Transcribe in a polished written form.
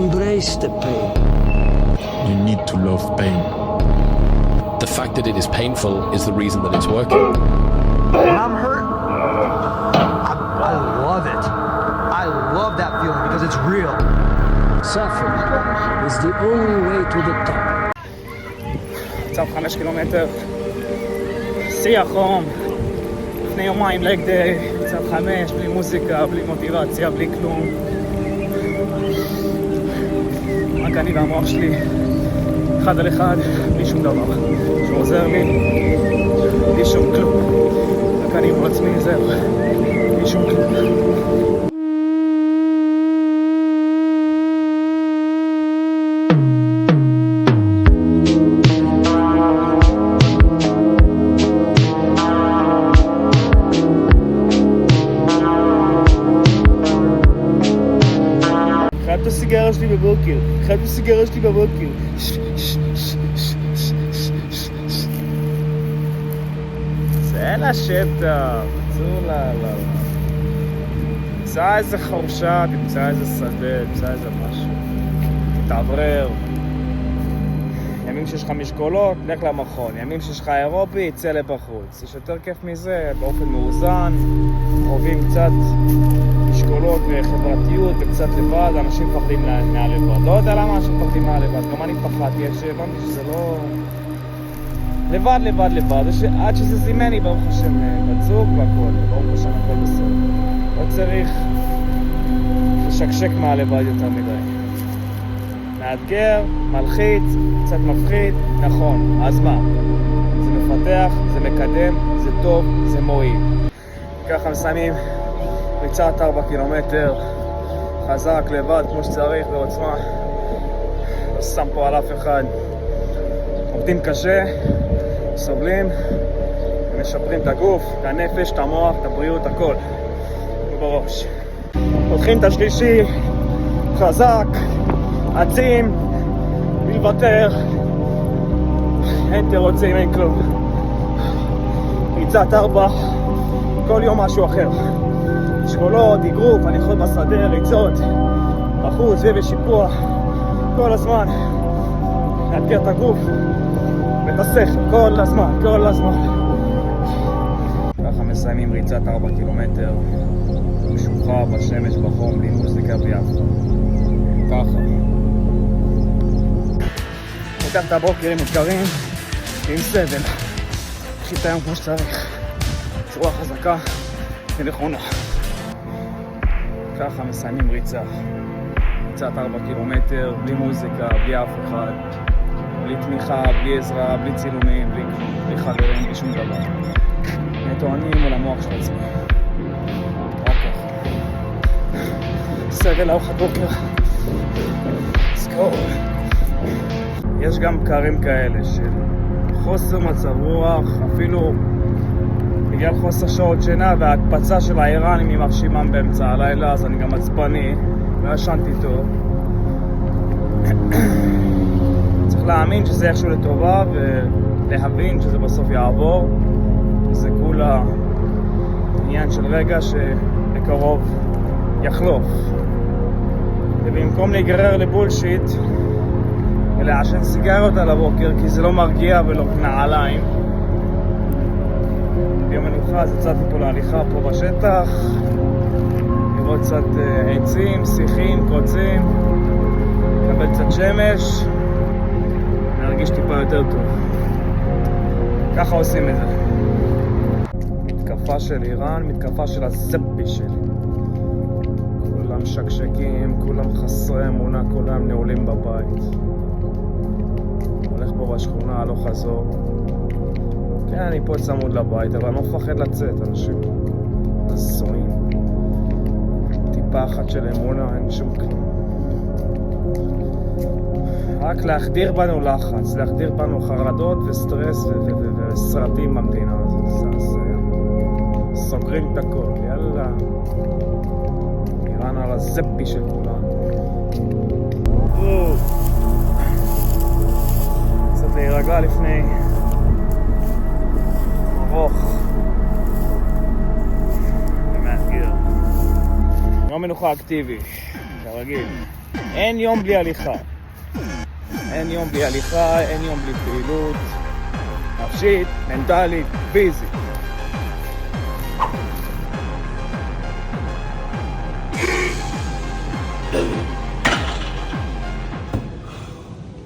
embrace the pain. You need to love pain. The fact that it is painful is the reason that it's working. When I'm hurt, I love it. I love that feeling because it's real. Suffering is the only way to the top. צו 5 קילומטר, שיא החום, לפני יומיים לג דיי, צו 5, בלי מוזיקה, בלי מוטיבציה, בלי כלום. רק אני והמוח שלי, אחד על אחד, בלי שום דבר. שהוא עוזר לי, בלי שום כלום. רק אני מול עצמי, זהו, בלי שום כלום. חייב את הסיגרה שלי בבוקר, חייב את הסיגרה שלי בבוקר. זה לשטח, צאו לה. תמצא איזה חורשה, תמצא איזה שדה, תמצא איזה משהו. תתעברר. ימים שיש לך משקולות, לך למכון. ימים שיש לך אירובי, צא לבחוץ. יש יותר כיף מזה, באופן מאוזן. אוהבים קצת משקולות וחברתיות וקצת לבד. אנשים מפחדים מהלבד. לא יודע למה אנשים מפחדים מהלבד. גם אני פחדתי, הבנתי שזה לא... לבד. עד שזה זימני, ברוך השם, בצוק והכל. ברוך השם, הכל בסדר. לא צריך לשקשק מהלבד יותר מדי. מאתגר, מלחיץ, קצת מפחיד, נכון. אז מה? זה מפתח, זה מקדם, זה טוב, זה מועיל. ככה מסיימים ריצת 4 קילומטר, חזק, לבד, כמו שצריך, בעוצמה. לא שם פה על אף אחד. עובדים קשה, סובלים, משפרים את הגוף, את הנפש, את המוח, את הבריאות, הכל. בראש. פותחים את השלישי, חזק, עצים, מלוותר, אין תירוצים, אין כלום. ריצת 4, כל יום משהו אחר. שקולות, אגרוף, הליכות בשדה, ריצות, בחוץ ובשיפוע, כל הזמן. לאתגר את הגוף ואת השכל, כל הזמן. ככה מסיימים ריצת 4 קילומטר, משוחרר בשמש, בחום, בלי מוזיקה ביחד. ככה. פותח את הבוקר עם מתקרים, עם סבל. התחיל את היום כמו שצריך. צורה חזקה ונכונה. ככה מסיימים ריצת 4 קילומטר, בלי מוזיקה, בלי אף אחד. בלי תמיכה, בלי עזרה, בלי צילומים, בלי חברים, בלי שום דבר. נטו אני מול המוח של עצמי. רק ככה. סבל ארוחת בוקר. Let's go. יש גם בקרים כאלה של חוסר מצב רוח, אפילו בגלל חוסר שעות שינה וההקפצה של האיראנים היא מרשימם באמצע הלילה, אז אני גם עצבני, לא ישנתי טוב. צריך להאמין שזה איכשהו לטובה ולהבין שזה בסוף יעבור. זה כולה עניין של רגע שבקרוב יחלוף. ובמקום להיגרר לבולשיט ולעשן סיגריות על הבוקר, כי זה לא מרגיע ולא נעליים, ביום מנוחה אז יצאתי פה להליכה פה בשטח, לראות קצת עצים, שיחים, קוצים, לקבל קצת שמש, להרגיש טיפה יותר טוב. ככה עושים את זה. מתקפה של איראן, מתקפה של הזפי שלי. כולם שקשקים, כולם חסרי אמונה, כולם נעולים בבית. הולך פה בשכונה, הלוך חזור. כן, אני פה צמוד לבית, אבל אני לא מפחד לצאת, אנשים הזויים. טיפה אחת של אמונה, אין שום כלום. רק להחדיר בנו לחץ, להחדיר בנו חרדות וסטרס וסרטים במדינה הזאת. סוגרים את הכל, יאללה. איראן על הזפי של כולנו. קצת להירגע לפני ארוך ומאתגר. יום מנוחה אקטיבי. כרגיל. אין יום בלי הליכה. אין יום בלי הליכה, אין יום בלי פעילות. נפשית, מנטלית, פיזית.